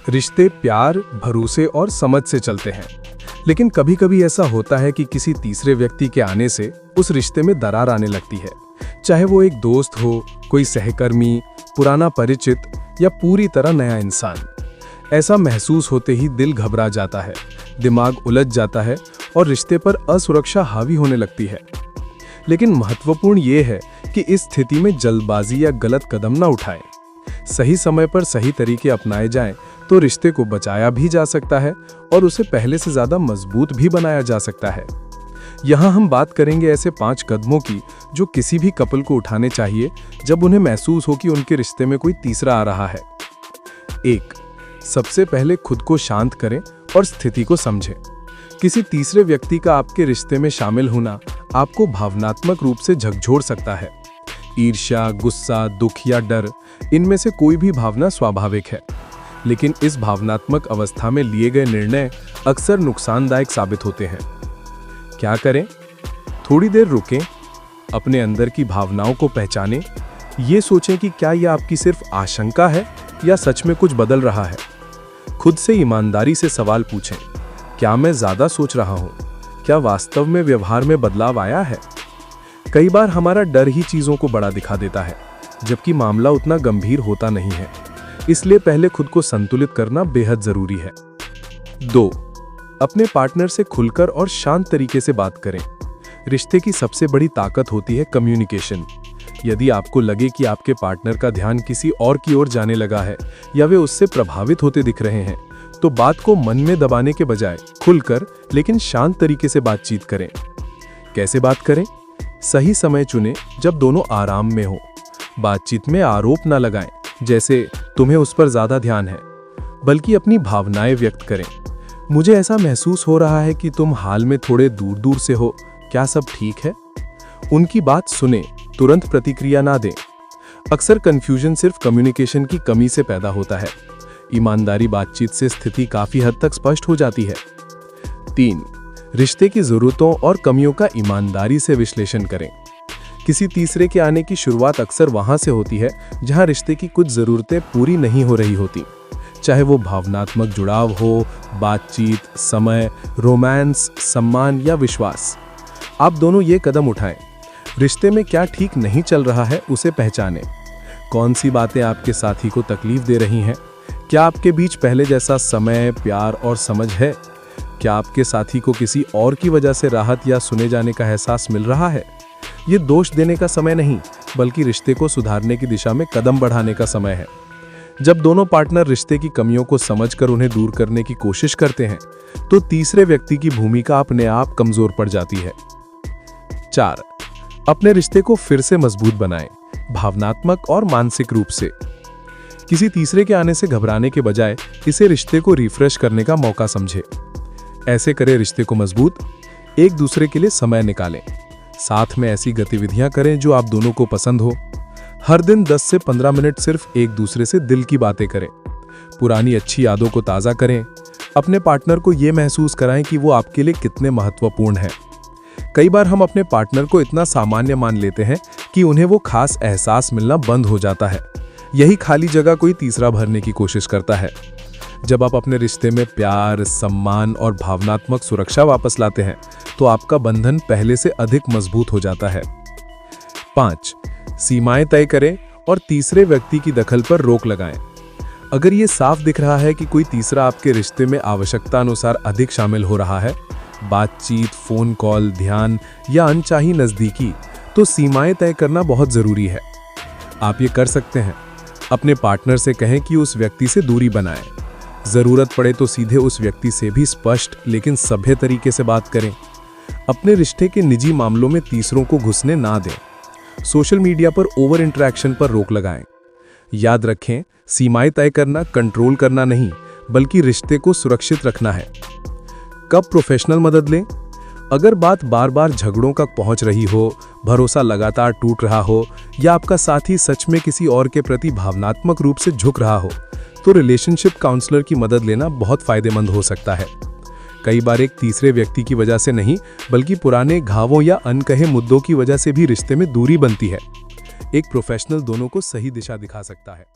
रिश्ते प्यार, भरोसे और समझ से चलते हैं, लेकिन कभी-कभी ऐसा होता है कि किसी तीसरे व्यक्ति के आने से उस रिश्ते में दरार आने लगती है। चाहे वो एक दोस्त हो, कोई सहकर्मी, पुराना परिचित या पूरी तरह नया इंसान। ऐसा महसूस होते ही दिल घबरा जाता है, दिमाग उलझ जाता है और रिश्ते पर असुरक्षा हावी होने लगती है। लेकिन महत्वपूर्ण ये है कि इस स्थिति में जल्दबाजी या गलत कदम न उठाएं। सही समय पर सही तरीके अपनाए जाएं तो रिश्ते को बचाया भी जा सकता है और उसे पहले से ज्यादा मजबूत भी बनाया जा सकता है। यहाँ हम बात करेंगे ऐसे 5 कदमों की जो किसी भी कपल को उठाने चाहिए जब उन्हें महसूस हो कि उनके रिश्ते में कोई तीसरा आ रहा है। 1. सबसे पहले खुद को शांत करें और स्थिति को समझें। किसी तीसरे व्यक्ति का आपके रिश्ते में शामिल होना आपको भावनात्मक रूप से झकझोर सकता है। ईर्ष्या, गुस्सा, दुख या डर, इनमें से कोई भी भावना स्वाभाविक है, लेकिन इस भावनात्मक अवस्था में लिए गए निर्णय अक्सर नुकसानदायक साबित होते हैं। क्या करें? थोड़ी देर रुकें, अपने अंदर की भावनाओं को पहचानें, ये सोचें कि क्या यह आपकी सिर्फ आशंका है या सच में कुछ बदल रहा है। खुद से ईमानदारी से सवाल पूछें, क्या मैं ज्यादा सोच रहा हूं? क्या वास्तव में व्यवहार में बदलाव आया है? कई बार हमारा डर ही चीजों को बड़ा दिखा देता है, जबकि मामला उतना गंभीर होता नहीं है। इसलिए पहले खुद को संतुलित करना बेहद जरूरी है। 2. अपने पार्टनर से खुलकर और शांत तरीके से बात करें। रिश्ते की सबसे बड़ी ताकत होती है कम्युनिकेशन। यदि आपको लगे कि आपके पार्टनर का ध्यान किसी और की ओर जाने लगा है या वे उससे प्रभावित होते दिख रहे हैं, तो बात को मन में दबाने के बजाय खुलकर लेकिन शांत तरीके से बातचीत करें। कैसे बात करें? सही समय चुनें जब दोनों आराम में हो। बातचीत में आरोप न लगाएं, जैसे तुम्हें उस पर ज्यादा ध्यान है, बल्कि अपनी भावनाएं व्यक्त करें। मुझे ऐसा महसूस हो रहा है कि तुम हाल में थोड़े दूर दूर से हो, क्या सब ठीक है? उनकी बात सुने, तुरंत प्रतिक्रिया ना दें। अक्सर कंफ्यूजन सिर्फ कम्युनिकेशन की कमी से पैदा होता है। ईमानदारी बातचीत से स्थिति काफी हद तक स्पष्ट हो जाती है। 3. रिश्ते की जरूरतों और कमियों का ईमानदारी से विश्लेषण करें। किसी तीसरे के आने की शुरुआत अक्सर वहां से होती है जहां रिश्ते की कुछ जरूरतें पूरी नहीं हो रही होती, चाहे वो भावनात्मक जुड़ाव हो, बातचीत, समय, रोमांस, सम्मान या विश्वास। आप दोनों ये कदम उठाएं। रिश्ते में क्या ठीक नहीं चल रहा है उसे पहचानें। कौन सी बातें आपके साथी को तकलीफ दे रही हैं? क्या आपके बीच पहले जैसा समय, प्यार और समझ है? क्या आपके साथी को किसी और की वजह से राहत या सुने जाने का एहसास मिल रहा है? ये दोष देने का समय नहीं, बल्कि रिश्ते को सुधारने की दिशा में कदम बढ़ाने का समय है। जब दोनों पार्टनर रिश्ते की कमियों को समझकर उन्हें दूर करने की कोशिश करते हैं, तो तीसरे व्यक्ति की भूमिका अपने आप कमजोर पड़ जाती है। 4. अपने रिश्ते को फिर से मजबूत बनाएं, भावनात्मक और मानसिक रूप से। किसी तीसरे के आने से घबराने के बजाय इसे रिश्ते को रिफ्रेश करने का मौका समझें। ऐसे करें रिश्ते को मजबूत। एक दूसरे के लिए समय निकालें, साथ में ऐसी गतिविधियां करें जो आप दोनों को पसंद हो। हर दिन 10 से 15 मिनट सिर्फ एक दूसरे से दिल की बातें करें। पुरानी अच्छी यादों को ताज़ा करें। अपने पार्टनर को यह महसूस कराएं कि वो आपके लिए कितने महत्वपूर्ण हैं। कई बार हम अपने पार्टनर को इतना सामान्य मान लेते हैं कि उन्हें वो खास एहसास मिलना बंद हो जाता है। यही खाली जगह कोई तीसरा भरने की कोशिश करता है। जब आप अपने रिश्ते में प्यार, सम्मान और भावनात्मक सुरक्षा वापस लाते हैं, तो आपका बंधन पहले से अधिक मजबूत हो जाता है। 5. सीमाएं तय करें और तीसरे व्यक्ति की दखल पर रोक लगाएं। अगर ये साफ दिख रहा है कि कोई तीसरा आपके रिश्ते में आवश्यकता अनुसार अधिक शामिल हो रहा है, बातचीत, फोन कॉल, ध्यान या अनचाही नजदीकी, तो सीमाएं तय करना बहुत जरूरी है। आप ये कर सकते हैं। अपने पार्टनर से कहें कि उस व्यक्ति से दूरी बनाएं। जरूरत पड़े तो सीधे उस व्यक्ति से भी स्पष्ट लेकिन सभ्य तरीके से बात करें। अपने रिश्ते के निजी मामलों में तीसरों को घुसने ना दें। सोशल मीडिया पर ओवर इंटरेक्शन पर रोक लगाएं। याद रखें, सीमाएं तय करना कंट्रोल करना नहीं, बल्कि रिश्ते को सुरक्षित रखना है। कब प्रोफेशनल मदद लें? अगर बात बार बार झगड़ों तक पहुंच रही हो, भरोसा लगातार टूट रहा हो या आपका साथी सच में किसी और के प्रति भावनात्मक रूप से झुक रहा हो, तो रिलेशनशिप काउंसलर की मदद लेना बहुत फायदेमंद हो सकता है। कई बार एक तीसरे व्यक्ति की वजह से नहीं, बल्कि पुराने घावों या अनकहे मुद्दों की वजह से भी रिश्ते में दूरी बनती है। एक प्रोफेशनल दोनों को सही दिशा दिखा सकता है।